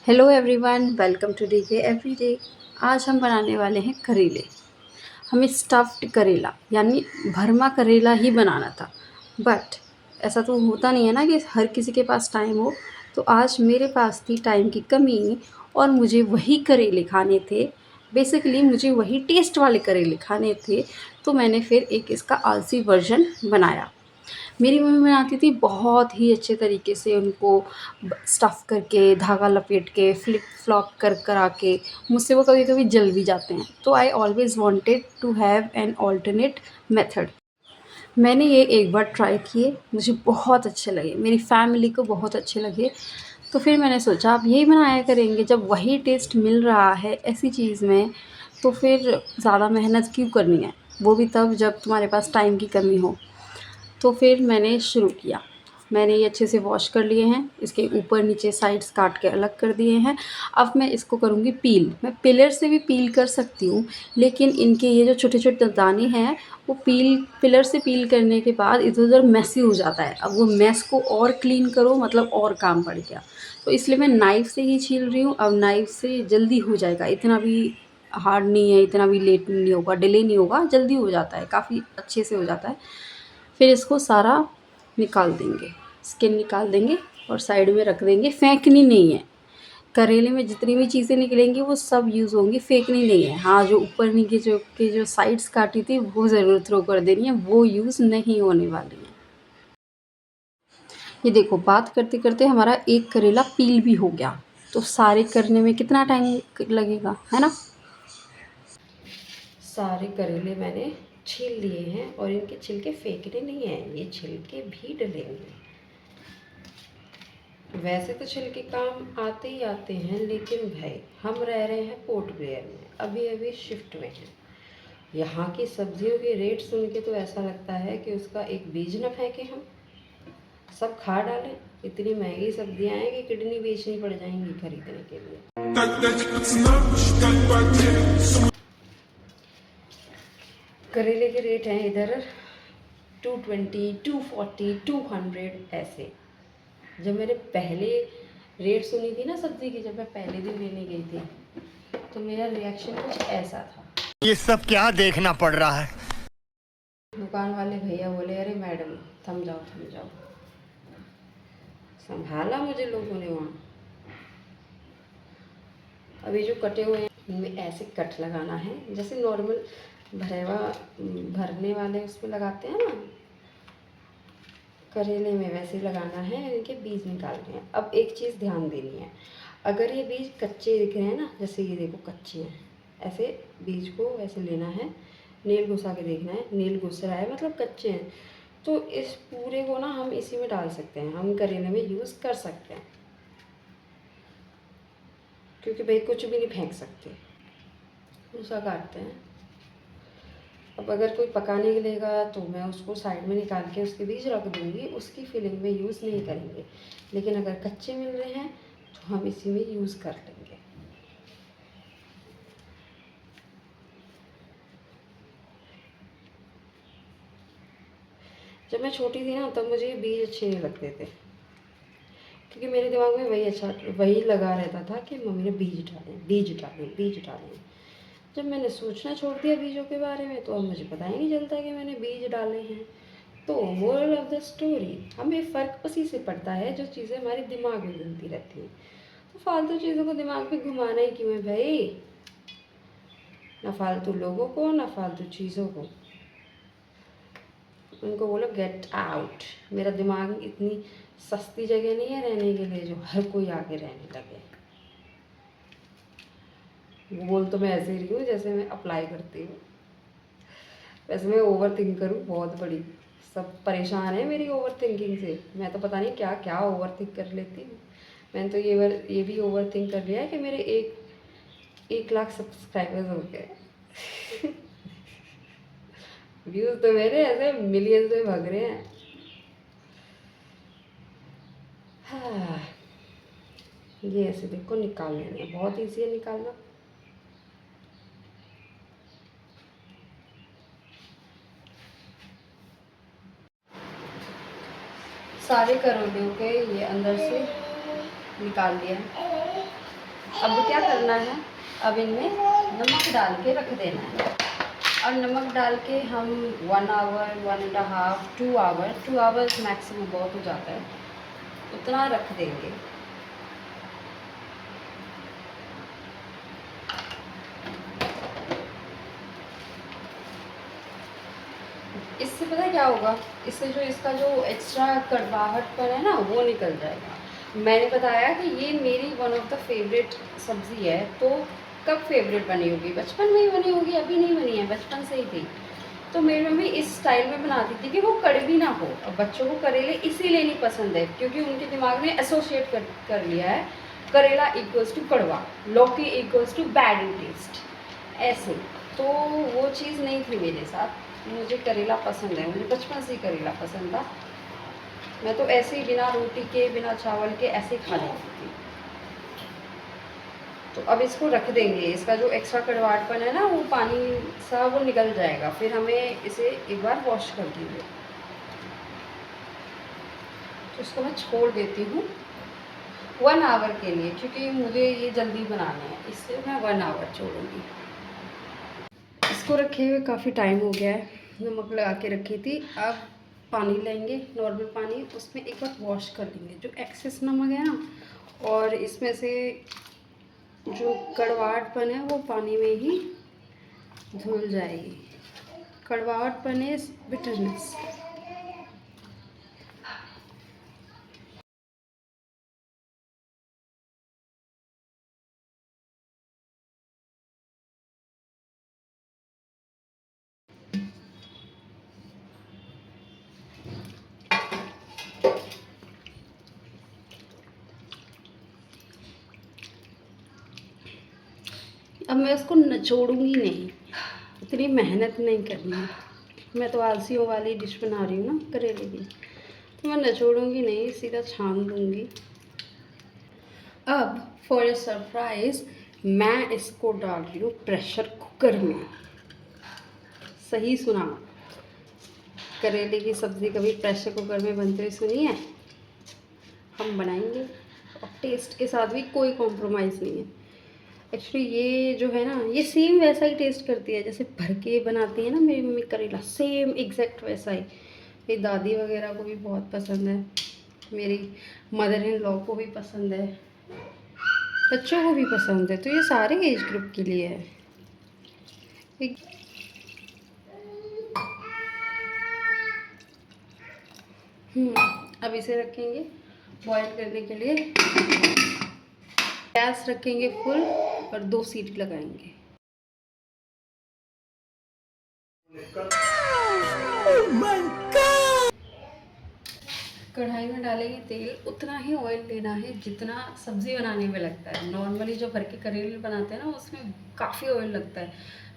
Hello everyone, welcome to DK everyday. आज हम बनाने वाले हैं करेले। हमें स्टफ्ड करेला यानी भरमा करेला ही बनाना था, बट ऐसा तो होता नहीं है ना कि हर किसी के पास टाइम हो। तो आज मेरे पास थी टाइम की कमी और मुझे वही करेले खाने थे। बेसिकली मुझे वही टेस्ट वाले करेले खाने थे, तो मैंने फिर एक इसका आलसी वर्जन बनाया। मेरी मम्मी बनाती थी बहुत ही अच्छे तरीके से उनको स्टफ़ करके, धागा लपेट के, फ्लिप फ्लॉप कर करा के। मुझसे वो कभी कभी जल भी जाते हैं, तो I always wanted to have an alternate method. मैंने ये एक बार ट्राई किए, मुझे बहुत अच्छे लगे, मेरी फैमिली को बहुत अच्छे लगे। तो फिर मैंने सोचा अब यही बनाया करेंगे, जब वही टेस्ट मिल रहा है ऐसी चीज़ में, तो फिर ज़्यादा मेहनत क्यों करनी है, वो भी तब जब तुम्हारे पास टाइम की कमी हो। तो फिर मैंने शुरू किया। मैंने ये अच्छे से वॉश कर लिए हैं, इसके ऊपर नीचे साइड्स काट के अलग कर दिए हैं। अब मैं इसको करूँगी पील। मैं पिलर से भी पील कर सकती हूँ, लेकिन इनके ये जो छोटे-छोटे दाने हैं, वो पिलर से पील करने के बाद इधर-उधर मेसी हो जाता है। अब वो मेस को और क्लीन करो, मतलब और काम बढ़ गया। तो इसलिए मैं नाइफ़ से ही छील रही हूँ। अब नाइफ़ से जल्दी हो जाएगा, इतना भी हार्ड नहीं है, इतना भी लेट नहीं होगा, डिले नहीं होगा, जल्दी हो जाता है, काफ़ी अच्छे से हो जाता है। फिर इसको सारा निकाल देंगे, स्किन निकाल देंगे और साइड में रख देंगे। फेंकनी नहीं है, करेले में जितनी भी चीज़ें निकलेंगी वो सब यूज़ होंगी, फेंकनी नहीं है। हाँ, जो ऊपर नीचे जो साइड्स काटी थी वो ज़रूर थ्रो कर देनी है, वो यूज़ नहीं होने वाली है। ये देखो, बात करते करते हमारा एक करेला पील भी हो गया। तो सारे करने में कितना टाइम लगेगा, है ना। सारे करेले मैंने छील लिए हैं और इनके छिलके फेंकने नहीं हैं, ये छिलके भी डलेंगे। वैसे तो छिलके काम आते ही आते हैं, लेकिन भाई हम रह रहे हैं पोर्ट ब्लेयर में, अभी अभी शिफ्ट में हैं। यहाँ की सब्जियों के रेट सुन के तो ऐसा लगता है कि उसका एक बीज न फेंके, हम सब खा डालें। इतनी महंगी सब्जियाँ हैं कि किडनी बेचनी पड़ जाएंगी खरीदने के लिए। करेले के रेट हैं इधर 220, 240, 200 ऐसे। जब मैंने पहले रेट सुनी थी ना सब्जी की, जब मैं पहले दिन लेने गई थी, तो मेरा रिएक्शन कुछ ऐसा था। ये सब क्या देखना पड़ रहा है। दुकान वाले भैया बोले, अरे मैडम थम जाओ थम जाओ। संभाला मुझे लोगों ने वहाँ। अभी जो कटे हुए हैं इनमें ऐसे कट लगाना है, जैसे नॉर्मल भरने वाले उसमें लगाते हैं ना करेले में, वैसे ही लगाना है। इनके बीज निकालने हैं। अब एक चीज़ ध्यान देनी है, अगर ये बीज कच्चे दिख रहे हैं ना, जैसे ये देखो कच्चे हैं, ऐसे बीज को ऐसे लेना है, नेल घुसा के देखना है, नेल घुस रहा है मतलब कच्चे हैं। तो इस पूरे को ना हम इसी में डाल सकते हैं, हम करेले में यूज़ कर सकते हैं, क्योंकि भाई कुछ भी नहीं फेंक सकते, भूसा काटते हैं। अब अगर कोई पकाने के लेगा तो मैं उसको साइड में निकाल के उसके बीज रख दूँगी, उसकी फिलिंग में यूज़ नहीं करेंगे। लेकिन अगर कच्चे मिल रहे हैं तो हम इसी में यूज़ कर लेंगे। जब मैं छोटी थी ना, तब मुझे ये बीज अच्छे नहीं लगते थे, क्योंकि मेरे दिमाग में वही लगा रहता था कि मम्मी ने बीज डालें, बीज डालें, बीज डालें। जब मैंने सोचना छोड़ दिया बीजों के बारे में, तो अब मुझे पता ही नहीं चलता कि मैंने बीज डाले हैं। तो मोरल ऑफ द स्टोरी, हमें फ़र्क उसी से पड़ता है जो चीज़ें हमारे दिमाग में घूमती रहती हैं। तो फालतू चीज़ों को दिमाग में घुमाना ही क्यों है भाई, ना फालतू लोगों को ना फालतू चीज़ों को। उनको बोलो गेट आउट। मेरा दिमाग इतनी सस्ती जगह नहीं है रहने के लिए जो हर कोई आके रहने लगे। बोल तो मैं ऐसे ही रही हूँ जैसे मैं अप्लाई करती हूँ। वैसे मैं ओवर थिंकर हूँ बहुत बड़ी, सब परेशान है मेरी ओवर थिंकिंग से। मैं तो पता नहीं क्या क्या ओवर थिंक कर लेती हूँ। मैंने तो ये भी ओवर थिंक कर लिया है कि मेरे 1 लाख सब्सक्राइबर्स हो गए। व्यूज़ तो मेरे ऐसे मिलियंस में भाग रहे हैं। हाँ, ये ऐसे देखो निकाल लेंगे, बहुत ईजी है निकालना। सारे करोड़ों के ये अंदर से निकाल दिया। अब क्या करना है, अब इनमें नमक डाल के रख देना है। और नमक डाल के हम 1 आवर, 1.5, 2 आवर्स मैक्सिमम, बहुत हो जाता है, उतना रख देंगे। इससे पता है क्या होगा, इससे जो इसका जो एक्स्ट्रा कड़वाहटपन है ना वो निकल जाएगा। मैंने बताया कि ये मेरी वन ऑफ द फेवरेट सब्ज़ी है। तो कब फेवरेट बनी होगी? बचपन में ही बनी होगी, अभी नहीं बनी है, बचपन से ही थी। तो मेरी मम्मी इस स्टाइल में बनाती थी कि वो कड़वी ना हो। अब बच्चों को करेले इसीलिए नहीं पसंद है क्योंकि उनके दिमाग में एसोसिएट कर लिया है, करेला इक्वल्स टू कड़वा, लौकी equals to bad in taste, ऐसे। तो वो चीज़ नहीं थी मेरे साथ। मुझे करेला पसंद है, मुझे बचपन से ही करेला पसंद था। मैं तो ऐसे ही बिना रोटी के, बिना चावल के ऐसे ही खा लेती थी। तो अब इसको रख देंगे, इसका जो एक्स्ट्रा कड़वाहटपन है ना वो पानी सा वो निकल जाएगा। फिर हमें इसे एक बार वॉश कर देंगे। तो इसको मैं छोड़ देती हूँ 1 आवर के लिए, क्योंकि मुझे ये जल्दी बनाना है, इससे मैं 1 आवर छोड़ूंगी। इसको रखे हुए काफ़ी टाइम हो गया है, नमक लगा के रखी थी। अब पानी लेंगे, नॉर्मल पानी, उसमें एक बार वॉश कर लेंगे जो एक्सेस नमक है ना, और इसमें से जो कड़वाहटपन है वो पानी में ही धुल जाएगी। कड़वाहटपन इज बिटरनेस। अब मैं इसको निचोड़ूंगी नहीं, इतनी मेहनत नहीं करनी है। मैं तो आलसियों वाली डिश बना रही हूँ ना करेले की, तो मैं निचोड़ूंगी नहीं, सीधा छान दूंगी। अब फॉर ए सरप्राइज़ मैं इसको डाल रही हूँ प्रेशर कुकर में। सही सुना, करेले की सब्ज़ी कभी प्रेशर कुकर में बनते हुए सुनी है? हम बनाएंगे, और टेस्ट के साथ भी कोई कॉम्प्रोमाइज़ नहीं है। एक्चुअली ये जो है ना, ये सेम वैसा ही टेस्ट करती है जैसे भर के बनाती है ना मेरी मम्मी करेला, सेम एग्जैक्ट वैसा ही। मेरी दादी वगैरह को भी बहुत पसंद है, मेरी मदर इन लॉ को भी पसंद है, बच्चों को भी पसंद है। तो ये सारे एज ग्रुप के लिए है। एक अब इसे रखेंगे बॉईल करने के लिए, गैस रखेंगे फुल और 2 सीटी लगाएंगे। कढ़ाई में डालेंगे तेल, उतना ही ऑयल लेना है जितना सब्ज़ी बनाने में लगता है। नॉर्मली जो भर के करेले बनाते हैं ना उसमें काफ़ी ऑयल लगता है।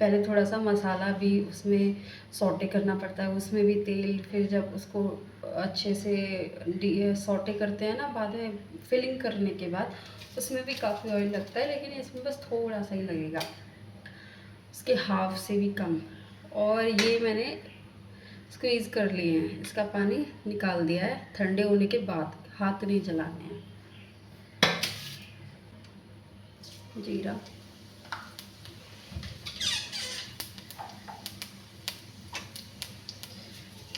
पहले थोड़ा सा मसाला भी उसमें सौटे करना पड़ता है, उसमें भी तेल। फिर जब उसको अच्छे से सौटे करते हैं ना, बाद में फिलिंग करने के बाद उसमें भी काफ़ी ऑयल लगता है, लेकिन इसमें बस थोड़ा सा ही लगेगा, उसके हाफ से भी कम। और ये मैंने स्क्वीज़ कर लिए हैं, इसका पानी निकाल दिया है। ठंडे होने के बाद हाथ नहीं जलाने हैं। जीरा,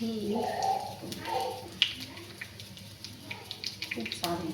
हींग, खूब सारी,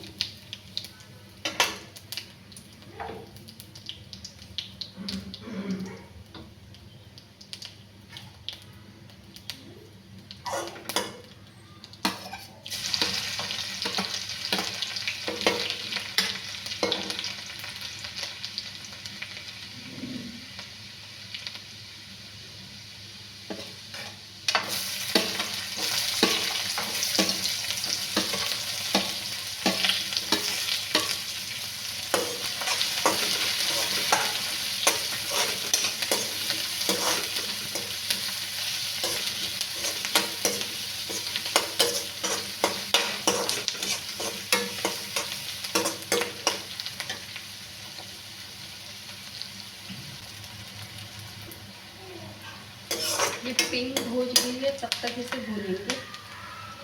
ये पिंक हो जाएंगे तब तक इसे भूनेंगे।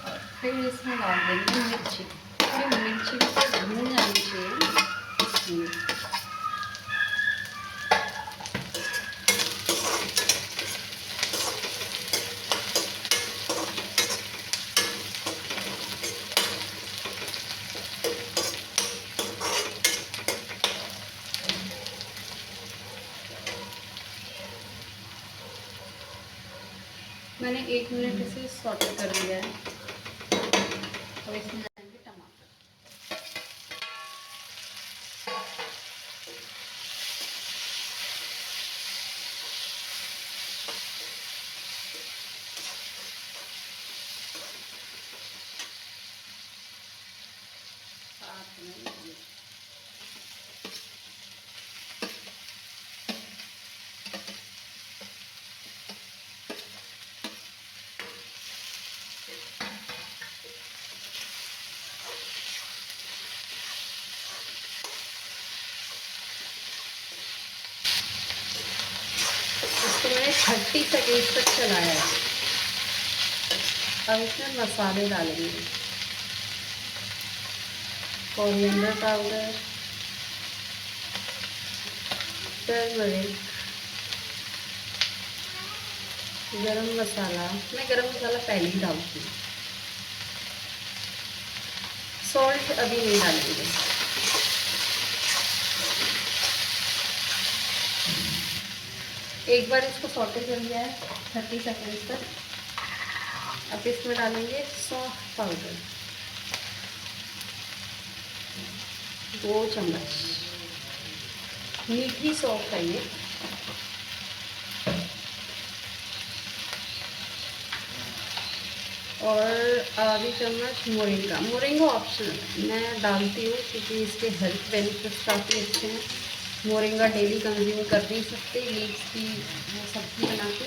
और फिर इसमें डाल देंगे मिर्ची। ये मिर्ची को भून जानी चाहिए इसलिए। मैंने 1 मिनट इसे सॉटे कर लिया है। अब इसमें डालेंगे टमाटर। साथ में ये इसको मैंने 30 सेकेंड तक चलाया है। अब इसमें मसाले डालेंगे। कोरिएंडर पाउडर, टर्मरिक, गरम मसाला। मैं गरम मसाला पहले ही डालती हूँ। सॉल्ट अभी नहीं डालेंगे। एक बार इसको सॉटे कर लिया है 30 सेकेंड तक। अब इसमें डालेंगे सौंफ पाउडर 2 चम्मच। मीठी सौंफ है ये। और आधी चम्मच मोरिंगा। मोरिंगा ऑप्शनल है, मैं डालती हूँ क्योंकि इसके हेल्थ बेनिफिट्स काफ़ी अच्छे हैं। मोरिंगा डेली कंज्यूम कर नहीं सकते, लीव्स की वो सब्जी बना के,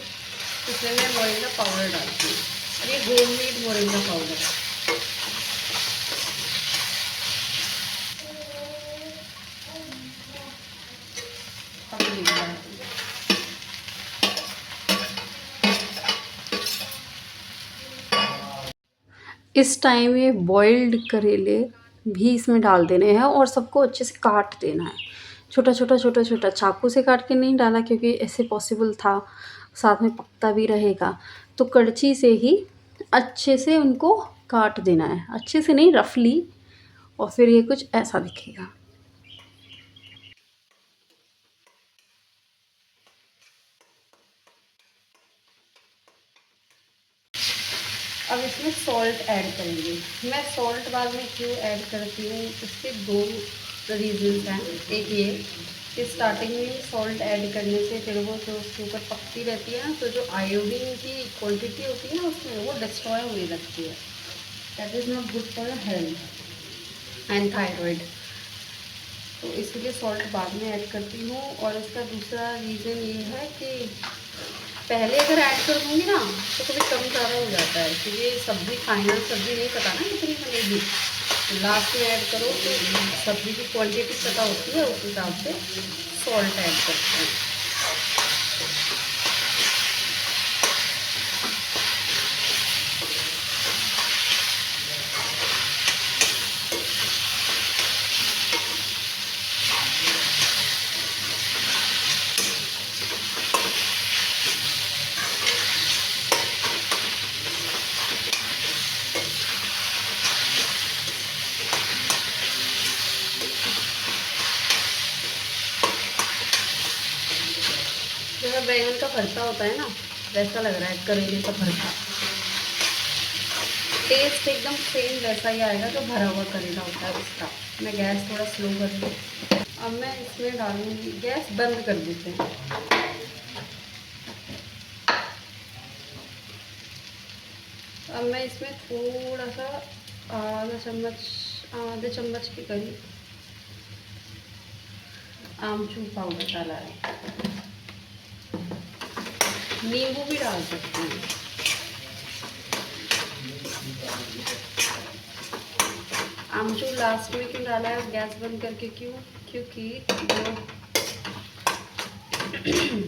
इसलिए मैं मोरिंगा पाउडर डालती हूँ। और ये होममेड मोरिंगा पाउडर है। अब ये डालती हूँ। इस टाइम ये बॉइल्ड करेले भी इसमें डाल देने हैं और सबको अच्छे से काट देना है। छोटा छोटा छोटा छोटा, चाकू से काट के नहीं डाला क्योंकि ऐसे पॉसिबल था, साथ में पकता भी रहेगा। तो कड़छी से ही अच्छे से उनको काट देना है, अच्छे से नहीं, रफली। और फिर ये कुछ ऐसा दिखेगा। अब इसमें सॉल्ट ऐड करेंगे। मैं सॉल्ट बाद में क्यों ऐड करती हूँ, इसके 2 रीज़न्स हैं। एक ये कि स्टार्टिंग में सॉल्ट ऐड करने से फिर वो जो उसके ऊपर पकती रहती है ना, तो जो आयोडीन की क्वांटिटी होती है ना उसमें, वो डिस्ट्रॉय होने लगती है। That is not good for health and thyroid. तो इसलिए सॉल्ट बाद में ऐड करती हूँ। और इसका दूसरा रीज़न ये है कि पहले अगर ऐड कर दूँगी ना तो कभी कम ज़्यादा हो जाता है, क्योंकि सब्ज़ी फाइनल सब्ज़ी नहीं पता ना कितनी बनेगी। तो लास्ट में ऐड करो तो सब्ज़ी की क्वांटिटी पता होती है, उस हिसाब से सॉल्ट ऐड करते हैं। जैसा बैंगन का भरता होता है ना, वैसा लग रहा है करेले का भरता। टेस्ट एकदम सेम वैसा ही आएगा जो भरा हुआ करेला होता है उसका। मैं गैस थोड़ा स्लो कर दूँ। अब मैं इसमें डालूँगी, गैस बंद कर देते हैं। अब मैं इसमें थोड़ा सा आधे चम्मच के करीब आमचूर पाउडर डाला है। नींबू भी डाल सकते हैं। आमचूर लास्ट में क्यों डाला है गैस बंद करके, क्योंकि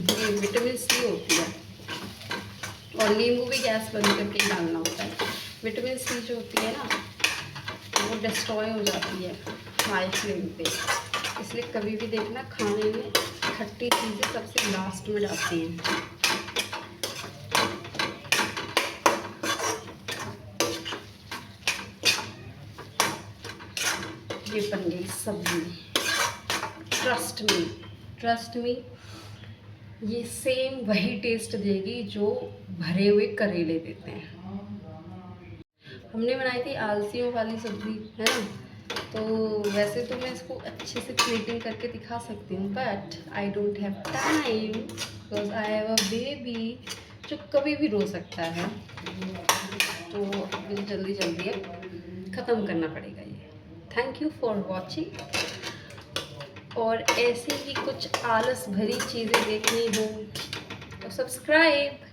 जो ये विटामिन सी होती है, और नींबू भी गैस बंद करके ही डालना होता है। विटामिन सी जो होती है ना, वो डिस्ट्रॉय हो जाती है हाई फ्लेम पे। इसलिए कभी भी देखना खाने में खट्टी चीज़ें सबसे लास्ट में डालती हैं। ये बन गई सब्जी। ट्रस्ट मी, ट्रस्ट मी, ये सेम वही टेस्ट देगी जो भरे हुए करेले देते हैं। हमने बनाई थी आलसियों वाली सब्ज़ी, है ना। तो वैसे तो मैं इसको अच्छे से प्लेटिंग करके दिखा सकती हूँ, but I don't have time because I have a baby जो कभी भी रो सकता है। तो मुझे जल्दी जल्दी अब ख़त्म करना पड़ेगा ये। Thank you for watching. और ऐसी ही कुछ आलस भरी चीज़ें देखनी हो तो सब्सक्राइब।